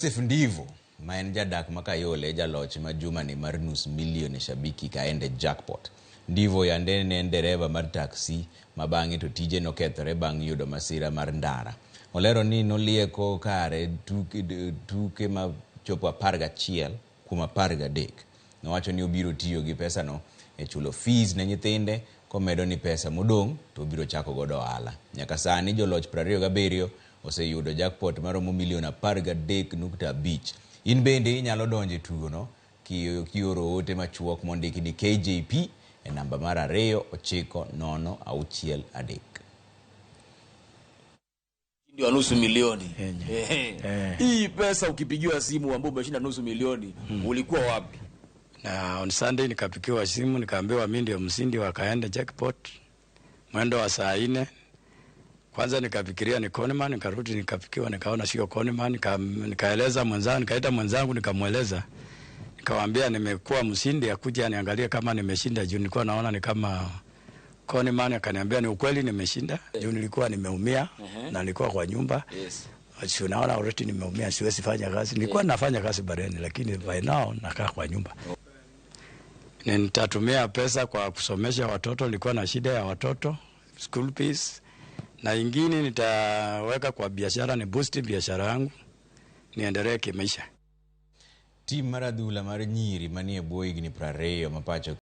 Joseph Ndivo ma en jadak makayole jaloch ma juma ni mar nus milion shabiki kaende jackpot. Ndivo yande ne en dereva mar taksi ma bang'e to tije nokethore bang' yudo masira mar ndara. Olero ni nolieko kare tuke ma chopo 11 kuom 13. Nowacho ni obiro tiyo gi pesa no e chulo fees ne nyithinde komedo ni pesa modong' to obiro chako godo ohala. Nyaka sani joloch 27 oseyudo jackpot maromo milion 13.5. In bende inyalo donjo e tugo no kioro ote machuok mondiki ni KJP e namba mar 29063. Ndio nusu milioni. Hii pesa ukipigiwa simu ambapo umeshinda nusu milioni, ulikuwa wapi? Na on Sunday nikapigiwa simu nikaambiwa mimi ndio mshindi wa kaenda jackpot mwendo wa saa 4. Kwanza nikafikiria ni Conman, nikarudi nikafikiwa nikaona sio Conman, nikaeleza mwenzangu, nikaita mwenzangu nikamweleza. Nikamwambia nimekuwa mshindi, akuja niangalie kama nimeshinda juu nilikuwa naona ni kama Conman. Akaniambia ni ukweli nimeshinda juu nilikuwa nimeumia na nilikuwa kwa nyumba. Yes. Sio naona already nimeumia, siwezi fanya kazi. Nilikuwa nafanya kazi bareni lakini by now nakaa kwa nyumba. Nitatumia pesa kwa kusomesha watoto, nilikuwa na shida ya watoto, school fees. Na ingine nitaweka kwa biashara, ni boost biashara yangu niendelee kimaisha. Tim maradhula mar nyiri manie bwo higni 20 mapacho